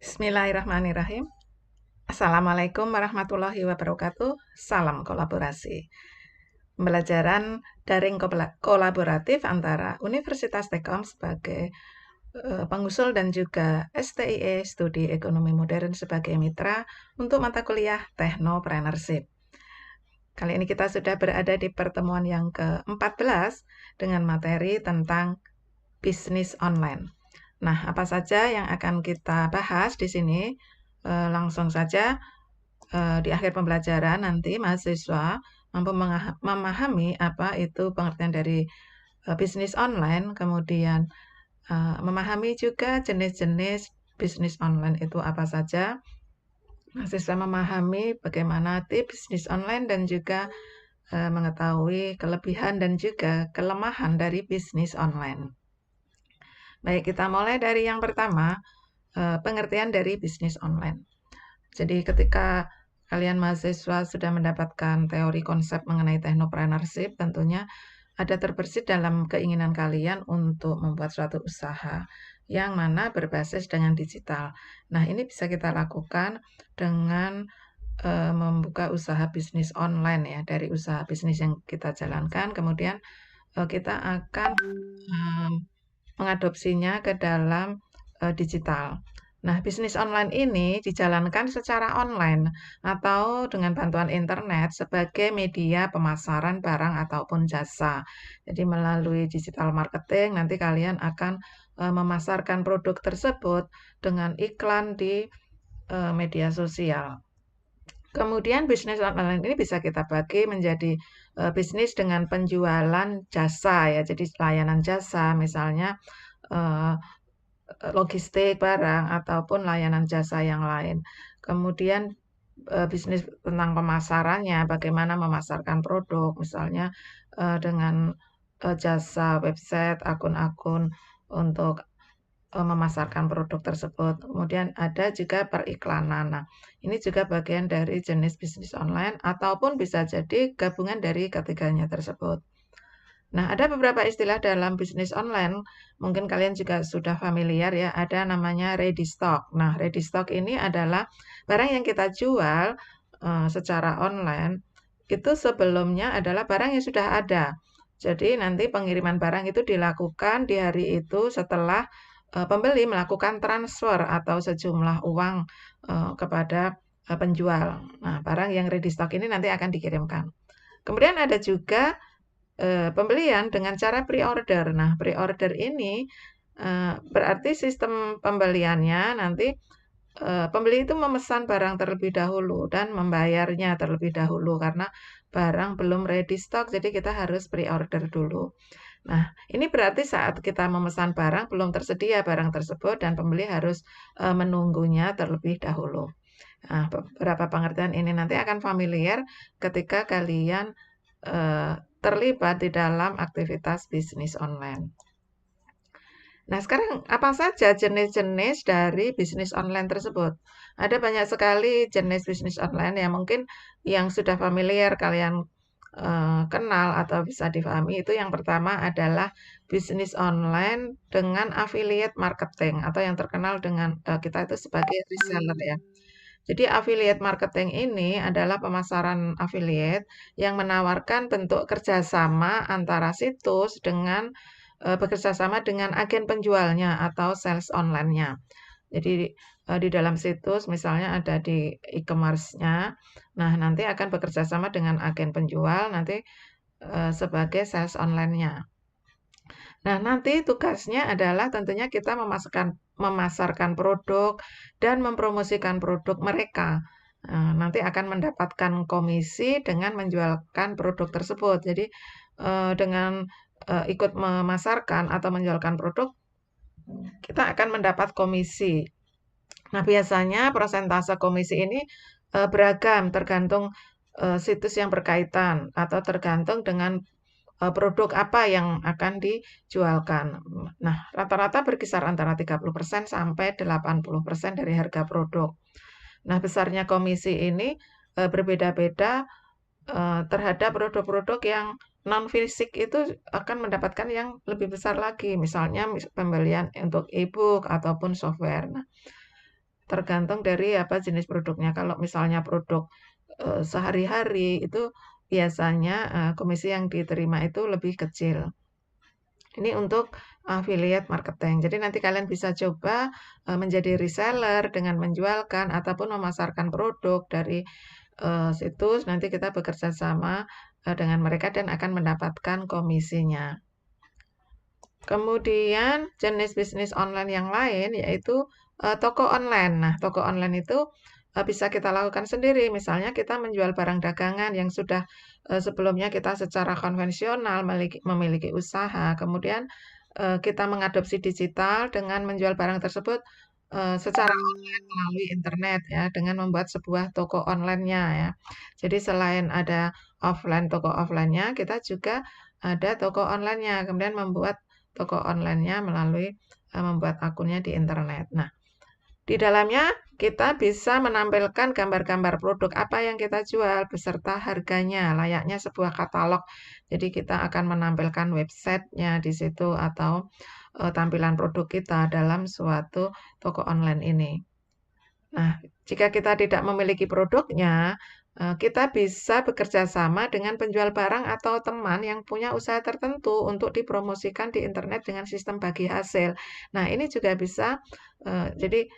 Bismillahirrahmanirrahim. Assalamualaikum warahmatullahi wabarakatuh. Salam kolaborasi. Pembelajaran daring kolaboratif antara Universitas Telkom sebagai pengusul dan juga STIE Studi Ekonomi Modern sebagai mitra untuk mata kuliah Technopreneurship. Kali ini kita sudah berada di pertemuan yang ke-14 dengan materi tentang bisnis online. Nah, apa saja yang akan kita bahas di sini? Langsung saja di akhir pembelajaran nanti mahasiswa mampu memahami apa itu pengertian dari bisnis online, kemudian memahami juga jenis-jenis bisnis online itu apa saja. Mahasiswa memahami bagaimana tips bisnis online dan juga mengetahui kelebihan dan juga kelemahan dari bisnis online. Baik, kita mulai dari yang pertama, pengertian dari bisnis online. Jadi ketika kalian mahasiswa sudah mendapatkan teori konsep mengenai technopreneurship, tentunya ada terbersit dalam keinginan kalian untuk membuat suatu usaha yang mana berbasis dengan digital. Nah, ini bisa kita lakukan dengan membuka usaha bisnis online ya, dari usaha bisnis yang kita jalankan, kemudian kita akan mengadopsinya ke dalam digital. Nah, bisnis online ini dijalankan secara online atau dengan bantuan internet sebagai media pemasaran barang ataupun jasa. Jadi melalui digital marketing nanti kalian akan memasarkan produk tersebut dengan iklan di media sosial. Kemudian bisnis online ini bisa kita bagi menjadi bisnis dengan penjualan jasa ya. Jadi layanan jasa misalnya logistik barang ataupun layanan jasa yang lain. Kemudian bisnis tentang pemasarannya, bagaimana memasarkan produk, misalnya dengan jasa website, akun-akun untuk memasarkan produk tersebut. Kemudian ada juga periklanan. Nah, ini juga bagian dari jenis bisnis online ataupun bisa jadi gabungan dari ketiganya tersebut. Nah, ada beberapa istilah dalam bisnis online, mungkin kalian juga sudah familiar ya, ada namanya ready stock. Nah, ready stock ini adalah barang yang kita jual secara online, itu sebelumnya adalah barang yang sudah ada. Jadi nanti pengiriman barang itu dilakukan di hari itu setelah pembeli melakukan transfer atau sejumlah uang kepada penjual. Nah, barang yang ready stock ini nanti akan dikirimkan. Kemudian ada juga pembelian dengan cara pre-order. Nah, pre-order ini berarti sistem pembeliannya nanti pembeli itu memesan barang terlebih dahulu dan membayarnya terlebih dahulu karena barang belum ready stock, jadi kita harus pre-order dulu. Nah, ini berarti saat kita memesan barang belum tersedia barang tersebut dan pembeli harus menunggunya terlebih dahulu. Nah, beberapa pengertian ini nanti akan familiar ketika kalian terlibat di dalam aktivitas bisnis online. Nah, sekarang apa saja jenis-jenis dari bisnis online tersebut? Ada banyak sekali jenis bisnis online yang mungkin yang sudah familiar kalian kenal atau bisa difahami itu yang pertama adalah bisnis online dengan affiliate marketing atau yang terkenal dengan kita itu sebagai reseller ya. Jadi affiliate marketing ini adalah pemasaran affiliate yang menawarkan bentuk kerjasama antara situs dengan bekerja sama dengan agen penjualnya atau sales online-nya. Jadi di dalam situs misalnya ada di e-commerce-nya, nah nanti akan bekerja sama dengan agen penjual nanti sebagai sales online-nya. Nah, nanti tugasnya adalah tentunya kita memasarkan produk dan mempromosikan produk mereka. Nanti akan mendapatkan komisi dengan menjualkan produk tersebut. Jadi, dengan ikut memasarkan atau menjualkan produk, kita akan mendapat komisi. Nah, biasanya prosentase komisi ini beragam, tergantung situs yang berkaitan atau tergantung dengan produk apa yang akan dijualkan. Nah, rata-rata berkisar antara 30% sampai 80% dari harga produk. Nah, besarnya komisi ini berbeda-beda terhadap produk-produk yang non fisik itu akan mendapatkan yang lebih besar lagi. Misalnya pembelian untuk e-book ataupun software. Nah, tergantung dari apa jenis produknya. Kalau misalnya produk sehari-hari itu biasanya komisi yang diterima itu lebih kecil. Ini untuk affiliate marketing. Jadi nanti kalian bisa coba menjadi reseller dengan menjualkan ataupun memasarkan produk dari situs. Nanti kita bekerja sama dengan mereka dan akan mendapatkan komisinya. Kemudian jenis bisnis online yang lain yaitu toko online. Nah, toko online itu bisa kita lakukan sendiri. Misalnya kita menjual barang dagangan yang sudah sebelumnya kita secara konvensional memiliki usaha. Kemudian kita mengadopsi digital dengan menjual barang tersebut secara online melalui internet ya, dengan membuat sebuah toko online-nya ya. Jadi selain ada toko offline-nya, kita juga ada toko online-nya. Kemudian membuat toko online-nya melalui membuat akunnya di internet. Nah, di dalamnya kita bisa menampilkan gambar-gambar produk apa yang kita jual beserta harganya, layaknya sebuah katalog. Jadi kita akan menampilkan websitenya di situ atau tampilan produk kita dalam suatu toko online ini. Nah, jika kita tidak memiliki produknya, kita bisa bekerja sama dengan penjual barang atau teman yang punya usaha tertentu untuk dipromosikan di internet dengan sistem bagi hasil. Nah, ini juga bisa, jadi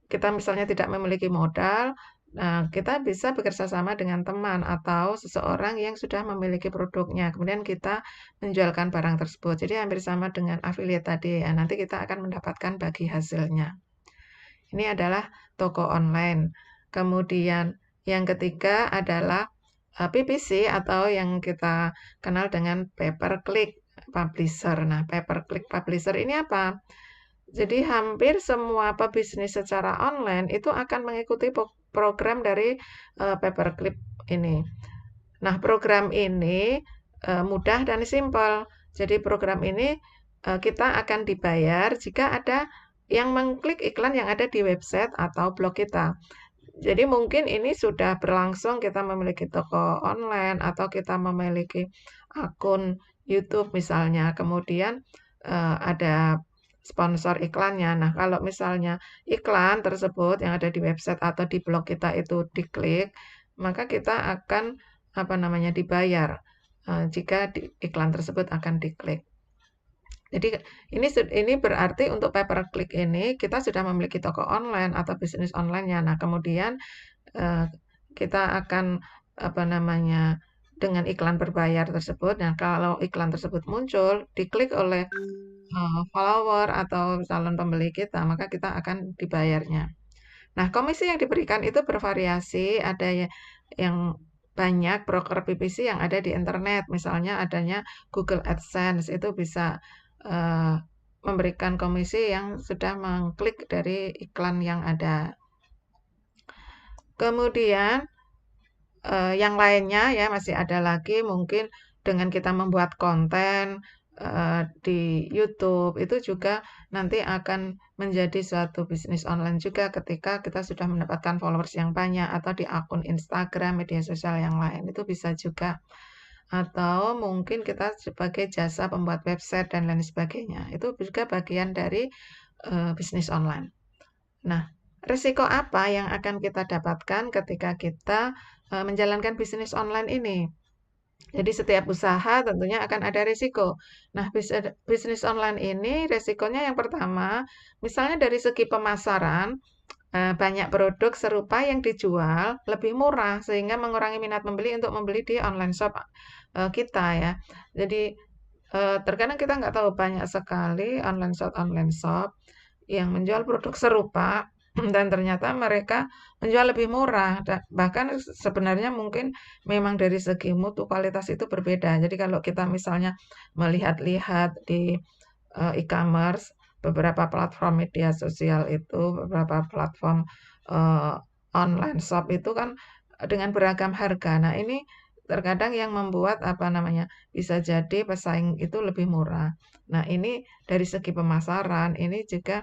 kita misalnya tidak memiliki modal, kita bisa bekerja sama dengan teman atau seseorang yang sudah memiliki produknya. Kemudian kita menjualkan barang tersebut. Jadi hampir sama dengan affiliate tadi ya. Nanti kita akan mendapatkan bagi hasilnya. Ini adalah toko online. Kemudian yang ketiga adalah PPC atau yang kita kenal dengan pay per click publisher. Nah, pay per click publisher ini apa? Jadi hampir semua pebisnis secara online itu akan mengikuti program dari paperclip ini. Nah, program ini mudah dan simpel. Jadi program ini kita akan dibayar jika ada yang mengklik iklan yang ada di website atau blog kita. Jadi mungkin ini sudah berlangsung kita memiliki toko online atau kita memiliki akun YouTube misalnya. Kemudian ada sponsor iklannya. Nah, kalau misalnya iklan tersebut yang ada di website atau di blog kita itu diklik, maka kita akan apa namanya dibayar jika iklan tersebut akan diklik. Jadi ini berarti untuk pay per click ini kita sudah memiliki toko online atau bisnis online-nya. Nah, kemudian kita akan apa namanya dengan iklan berbayar tersebut. Nah, kalau iklan tersebut muncul, diklik oleh follower atau calon pembeli kita, maka kita akan dibayarnya. Nah, komisi yang diberikan itu bervariasi, ada yang banyak broker PPC yang ada di internet, misalnya adanya Google AdSense, itu bisa memberikan komisi yang sudah mengklik dari iklan yang ada. Kemudian yang lainnya ya masih ada lagi mungkin dengan kita membuat konten di YouTube itu juga nanti akan menjadi suatu bisnis online juga ketika kita sudah mendapatkan followers yang banyak atau di akun Instagram, media sosial yang lain itu bisa juga. Atau mungkin kita sebagai jasa pembuat website dan lain sebagainya. Itu juga bagian dari bisnis online. Nah, risiko apa yang akan kita dapatkan ketika kita menjalankan bisnis online ini? Jadi setiap usaha tentunya akan ada risiko. Nah, bisnis online ini risikonya yang pertama, misalnya dari segi pemasaran, banyak produk serupa yang dijual lebih murah sehingga mengurangi minat membeli untuk membeli di online shop kita ya. Jadi terkadang kita nggak tahu banyak sekali online shop yang menjual produk serupa dan ternyata mereka menjual lebih murah. Bahkan sebenarnya mungkin memang dari segi mutu kualitas itu berbeda. Jadi kalau kita misalnya melihat-lihat di e-commerce, beberapa platform media sosial itu, beberapa platform online shop itu kan dengan beragam harga. Nah, ini terkadang yang membuat apa namanya bisa jadi pesaing itu lebih murah. Nah, ini dari segi pemasaran ini juga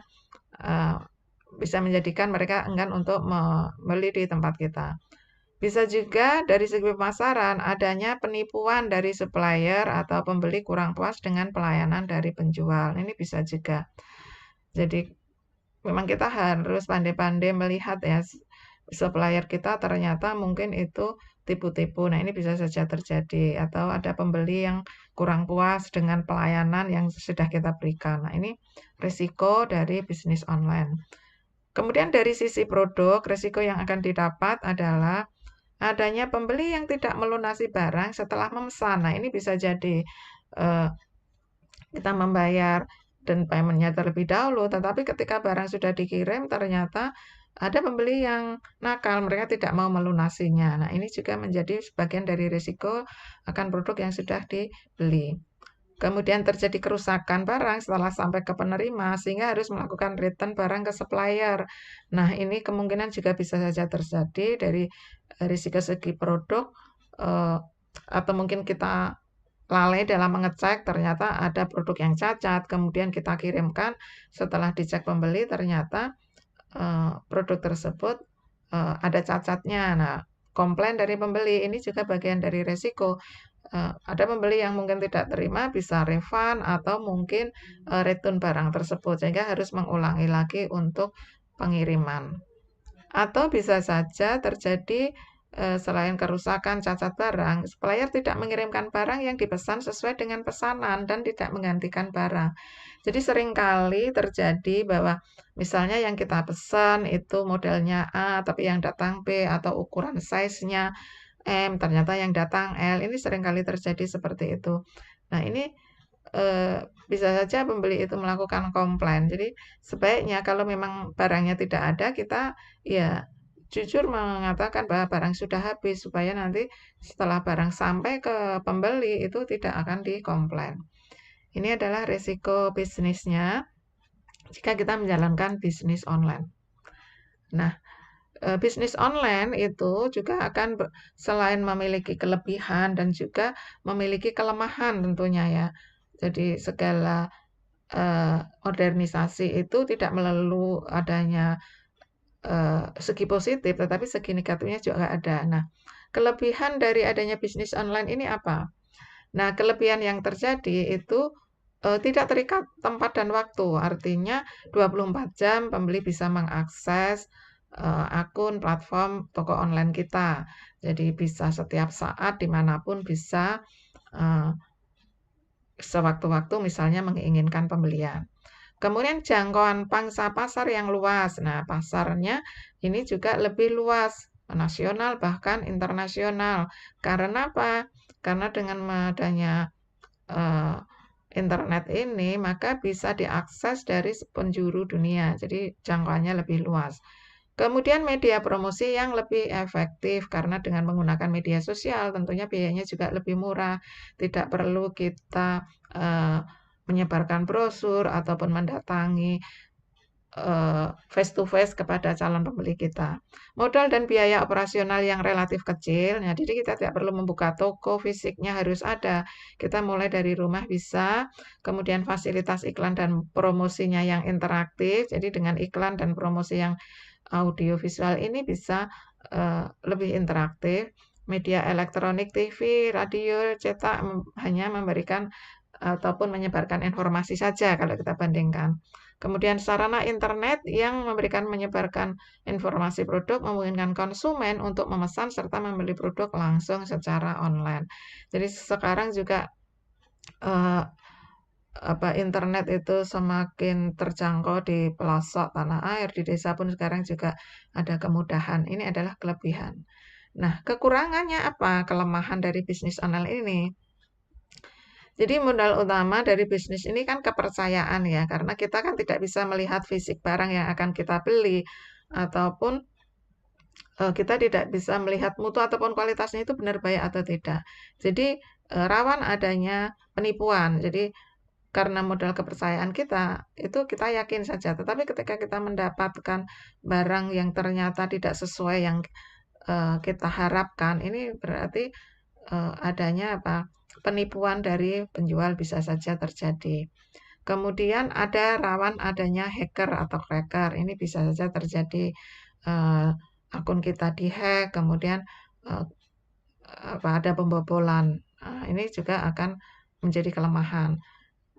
bisa menjadikan mereka enggan untuk membeli di tempat kita. Bisa juga dari segi pemasaran adanya penipuan dari supplier atau pembeli kurang puas dengan pelayanan dari penjual. Ini bisa juga. Jadi memang kita harus pandai-pandai melihat ya, supplier kita ternyata mungkin itu tipu-tipu. Nah, ini bisa saja terjadi atau ada pembeli yang kurang puas dengan pelayanan yang sudah kita berikan. Nah, ini risiko dari bisnis online. Kemudian dari sisi produk, risiko yang akan didapat adalah adanya pembeli yang tidak melunasi barang setelah memesan. Nah, ini bisa jadi eh, kita membayar dan payment-nya terlebih dahulu, tetapi ketika barang sudah dikirim ternyata ada pembeli yang nakal, mereka tidak mau melunasinya. Nah, ini juga menjadi sebagian dari risiko akan produk yang sudah dibeli. Kemudian terjadi kerusakan barang setelah sampai ke penerima, sehingga harus melakukan return barang ke supplier. Nah, ini kemungkinan juga bisa saja terjadi dari risiko segi produk, eh, atau mungkin kita lalai dalam mengecek, ternyata ada produk yang cacat, kemudian kita kirimkan, setelah dicek pembeli, ternyata produk tersebut ada cacatnya. Nah, komplain dari pembeli ini juga bagian dari resiko. Ada pembeli yang mungkin tidak terima bisa refund atau mungkin return barang tersebut sehingga harus mengulangi lagi untuk pengiriman. Atau bisa saja terjadi selain kerusakan cacat barang, supplier tidak mengirimkan barang yang dipesan sesuai dengan pesanan dan tidak menggantikan barang. Jadi seringkali terjadi bahwa misalnya yang kita pesan itu modelnya A, tapi yang datang B atau ukuran size-nya M, ternyata yang datang L. Ini seringkali terjadi seperti itu. Nah, ini eh, bisa saja pembeli itu melakukan komplain. Jadi sebaiknya kalau memang barangnya tidak ada, kita ya jujur mengatakan bahwa barang sudah habis supaya nanti setelah barang sampai ke pembeli itu tidak akan dikomplain. Ini adalah risiko bisnisnya jika kita menjalankan bisnis online. Nah, bisnis online itu juga akan selain memiliki kelebihan dan juga memiliki kelemahan tentunya ya. Jadi segala modernisasi itu tidak melulu adanya segi positif, tetapi segi negatifnya juga ada. Nah, kelebihan dari adanya bisnis online ini apa? Nah, kelebihan yang terjadi itu tidak terikat tempat dan waktu. Artinya 24 jam pembeli bisa mengakses akun platform toko online kita. Jadi bisa setiap saat dimanapun bisa eh, sewaktu-waktu misalnya menginginkan pembelian. Kemudian jangkauan pangsa pasar yang luas. Nah, pasarnya ini juga lebih luas, nasional bahkan internasional. Karena apa? Karena dengan adanya eh, internet ini, maka bisa diakses dari penjuru dunia. Jadi jangkauannya lebih luas. Kemudian media promosi yang lebih efektif karena dengan menggunakan media sosial tentunya biayanya juga lebih murah. Tidak perlu kita eh, menyebarkan brosur ataupun mendatangi face to face kepada calon pembeli kita. Modal dan biaya operasional yang relatif kecil, nah jadi kita tidak perlu membuka toko, fisiknya harus ada. Kita mulai dari rumah bisa, kemudian fasilitas iklan dan promosinya yang interaktif, jadi dengan iklan dan promosi yang audiovisual ini bisa lebih interaktif. Media elektronik, TV, radio, cetak hanya memberikan ataupun menyebarkan informasi saja kalau kita bandingkan. Kemudian sarana internet yang memberikan menyebarkan informasi produk memungkinkan konsumen untuk memesan serta membeli produk langsung secara online. Jadi sekarang juga eh, internet itu semakin terjangkau di pelosok tanah air, di desa pun sekarang juga ada kemudahan. Ini adalah kelebihan. Nah, kekurangannya apa? Kelemahan dari bisnis online ini. Jadi modal utama dari bisnis ini kan kepercayaan ya, karena kita kan tidak bisa melihat fisik barang yang akan kita beli ataupun kita tidak bisa melihat mutu ataupun kualitasnya itu benar baik atau tidak. Jadi rawan adanya penipuan. Jadi karena modal kepercayaan kita, itu kita yakin saja. Tetapi ketika kita mendapatkan barang yang ternyata tidak sesuai yang kita harapkan, ini berarti adanya apa? Penipuan dari penjual bisa saja terjadi. Kemudian ada rawan adanya hacker atau cracker. Ini bisa saja terjadi eh, akun kita dihack, kemudian eh, ada pembobolan. Nah, ini juga akan menjadi kelemahan.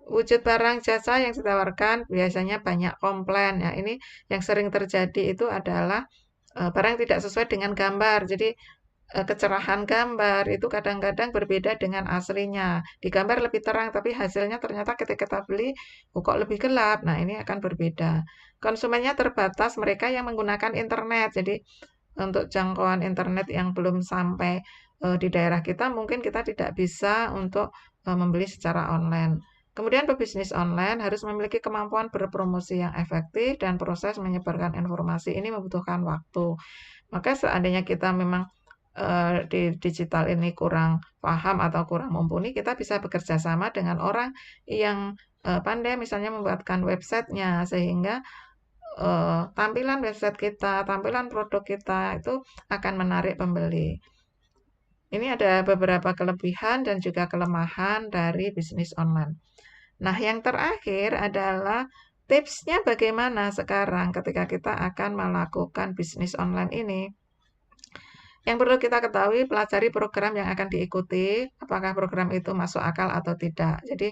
wujud barang jasa yang ditawarkan biasanya banyak komplain ya. Ini yang sering terjadi itu adalah barang yang tidak sesuai dengan gambar. Jadi kecerahan gambar itu kadang-kadang berbeda dengan aslinya. Di gambar lebih terang, tapi hasilnya ternyata ketika kita beli, kok lebih gelap. Nah, ini akan berbeda. Konsumennya terbatas mereka yang menggunakan internet. Jadi untuk jangkauan internet yang belum sampai di daerah kita, mungkin kita tidak bisa untuk membeli secara online. Kemudian pebisnis online harus memiliki kemampuan berpromosi yang efektif dan proses menyebarkan informasi ini membutuhkan waktu. Maka seandainya kita memang di digital ini kurang paham atau kurang mumpuni, kita bisa bekerja sama dengan orang yang pandai misalnya membuatkan websitenya sehingga tampilan website kita, tampilan produk kita itu akan menarik pembeli. Ini ada beberapa kelebihan dan juga kelemahan dari bisnis online. Nah, yang terakhir adalah tipsnya bagaimana sekarang ketika kita akan melakukan bisnis online ini. Yang perlu kita ketahui, pelajari program yang akan diikuti, apakah program itu masuk akal atau tidak. Jadi,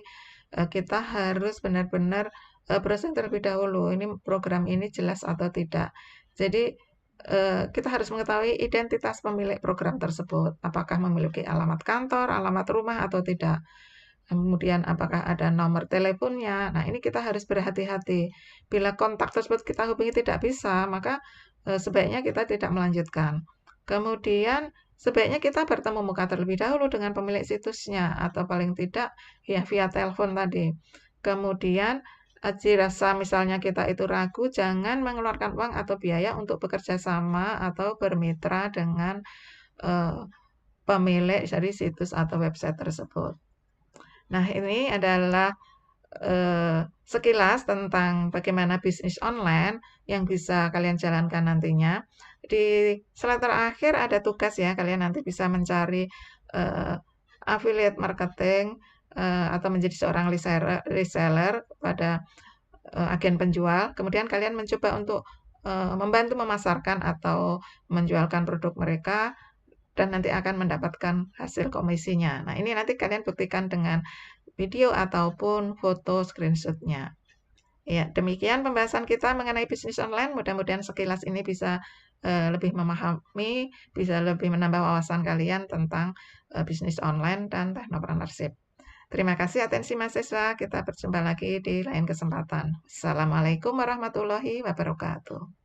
kita harus benar-benar browsing terlebih dahulu, ini program ini jelas atau tidak. Jadi, kita harus mengetahui identitas pemilik program tersebut, apakah memiliki alamat kantor, alamat rumah, atau tidak. Kemudian apakah ada nomor teleponnya. Nah, ini kita harus berhati-hati. Bila kontak tersebut kita hubungi tidak bisa, maka sebaiknya kita tidak melanjutkan. Kemudian sebaiknya kita bertemu muka terlebih dahulu dengan pemilik situsnya atau paling tidak ya via telepon tadi. Kemudian dirasa misalnya kita itu ragu, jangan mengeluarkan uang atau biaya untuk bekerja sama atau bermitra dengan eh, pemilik dari situs atau website tersebut. Nah, ini adalah sekilas tentang bagaimana bisnis online yang bisa kalian jalankan nantinya. Di slide terakhir ada tugas ya, kalian nanti bisa mencari eee, affiliate marketing, atau menjadi seorang reseller pada agen penjual. Kemudian kalian mencoba untuk membantu memasarkan atau menjualkan produk mereka dan nanti akan mendapatkan hasil komisinya. Nah, ini nanti kalian buktikan dengan video ataupun foto screenshot-nya. Ya, demikian pembahasan kita mengenai bisnis online. Mudah-mudahan sekilas ini bisa lebih memahami, bisa lebih menambah wawasan kalian tentang bisnis online dan technopreneurship. Terima kasih atensi mahasiswa. Kita berjumpa lagi di lain kesempatan. Assalamualaikum warahmatullahi wabarakatuh.